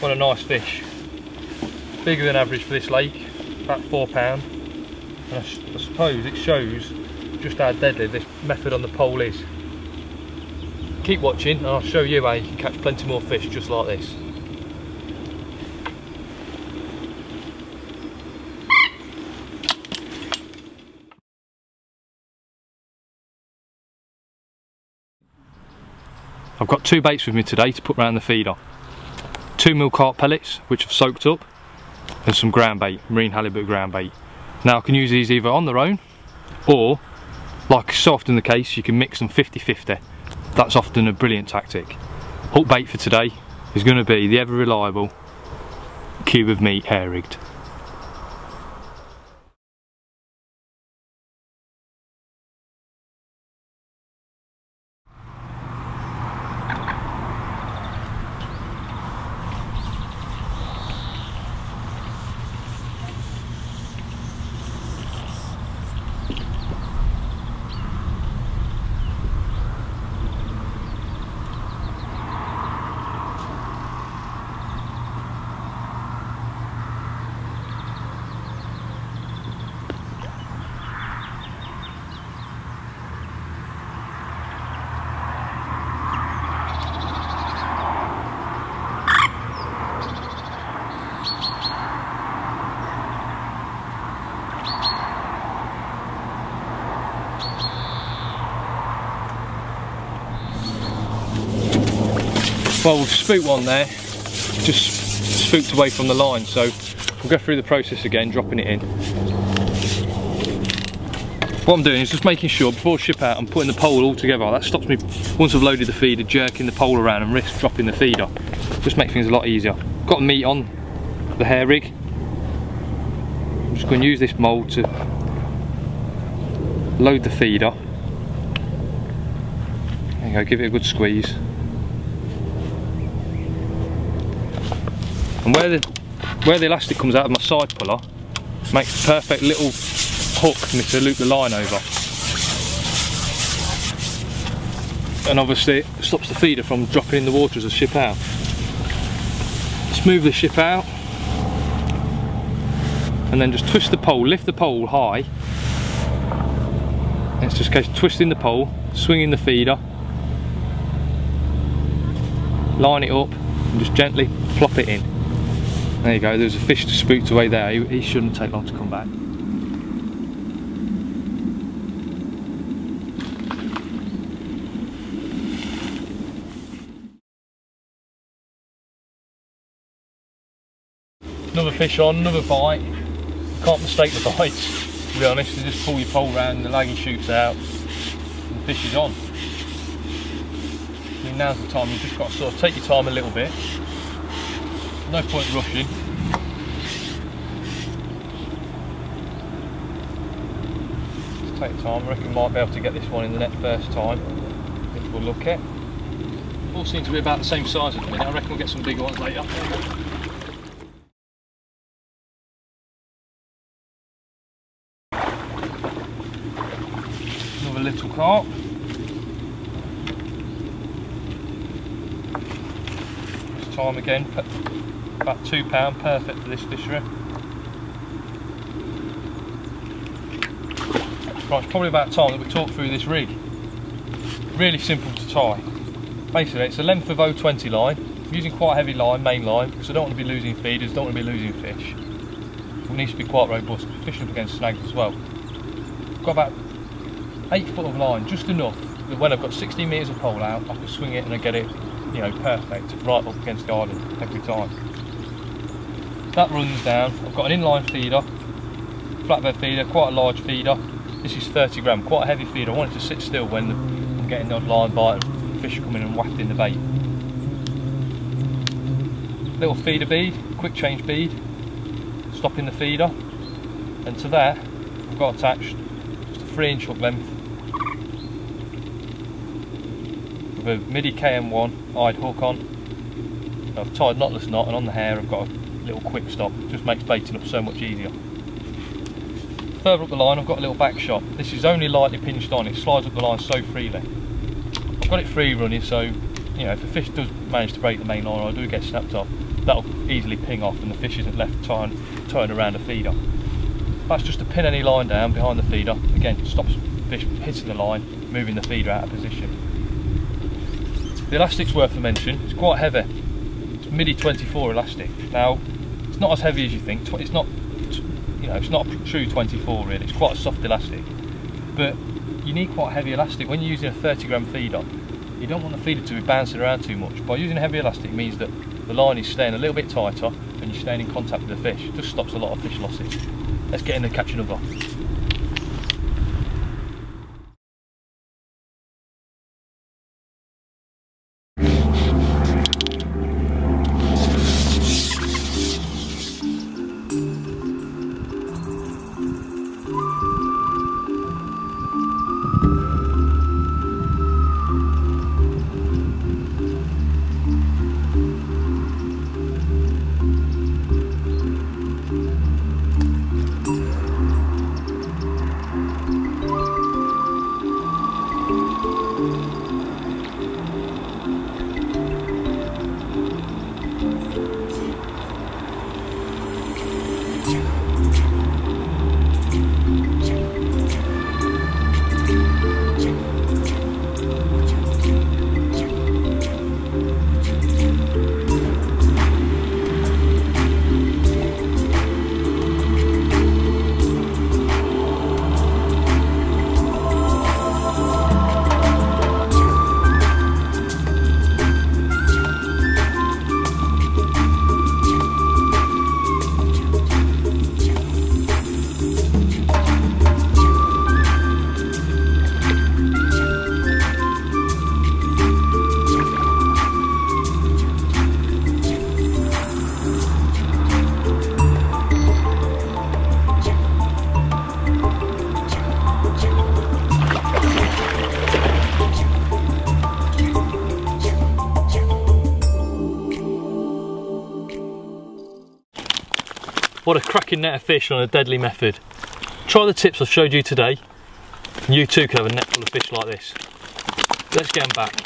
What a nice fish. Bigger than average for this lake, about £4. And I suppose it shows just how deadly this method on the pole is. Keep watching and I'll show you how you can catch plenty more fish just like this. I've got 2 baits with me today to put around the feeder. 2mm carp pellets, which I've soaked up, and some ground bait, marine halibut ground bait. Now I can use these either on their own, or, like so often the case, you can mix them 50-50. That's often a brilliant tactic. Hook bait for today is going to be the ever reliable cube of meat hair rigged. Well, we've spooked one there, just spooked away from the line, so we'll go through the process again, dropping it in. What I'm doing is just making sure before I ship out I'm putting the pole all together. That stops me, once I've loaded the feeder, jerking the pole around and risk dropping the feeder. Just make things a lot easier. Got the meat on the hair rig. I'm just going to use this mould to load the feeder. There you go, give it a good squeeze. And where the elastic comes out of my side puller, makes a perfect little hook for me to loop the line over. And obviously it stops the feeder from dropping in the water as I ship out. Let's move the ship out. And then just twist the pole, lift the pole high. And it's just a case of twisting the pole, swinging the feeder, line it up and just gently plop it in. There you go, there's a fish spooked away there. He shouldn't take long to come back. Another fish on, another bite. Can't mistake the bites, to be honest. You just pull your pole round, the laggy shoots out, and the fish is on. I mean, now's the time, you've just got to sort of take your time a little bit. No point rushing. Just take time. I reckon we might be able to get this one in the net first time. If we'll look at. All seem to be about the same size at the minute. I reckon we'll get some bigger ones later. Another little carp. This time again. About £2, perfect for this fishery. Right, it's probably about time that we talk through this rig. Really simple to tie. Basically, it's a length of 020 line. I'm using quite a heavy line, main line, because I don't want to be losing feeders, don't want to be losing fish. It needs to be quite robust, fishing up against snags as well. I've got about 8 foot of line, just enough that when I've got 16 metres of pole out, I can swing it and I get it, you know, perfect, right up against the island every time. That runs down. I've got an inline feeder, flatbed feeder, quite a large feeder. This is 30 gram, quite a heavy feeder. I want it to sit still when I'm getting the odd line bite and fish are coming and wafting the bait. Little feeder bead, quick change bead, stopping the feeder. And to that, I've got attached just a 3-inch hook length with a MIDI KM1 eyed hook on. I've tied knotless knot, and on the hair I've got a little quick stop. Just makes baiting up so much easier. Further up the line I've got a little back shot. This is only lightly pinched on, it slides up the line so freely. I've got it free running, so you know, if a fish does manage to break the main line or I do get snapped off, that'll easily ping off and the fish isn't left turn around a feeder. That's just to pin any line down behind the feeder. Again, stops fish hitting the line, moving the feeder out of position. The elastic's worth a mention. It's quite heavy. It's MIDI 24 elastic. Now, it's not as heavy as you think. It's not, you know, it's not a true 24 really. It's quite a soft elastic. But you need quite a heavy elastic when you're using a 30-gram feeder. You don't want the feeder to be bouncing around too much. By using a heavy elastic means that the line is staying a little bit tighter and you're staying in contact with the fish. It just stops a lot of fish losses. Let's get in and catch another. What a cracking net of fish on a deadly method. Try the tips I've showed you today and you too can have a net full of fish like this. Let's get them back.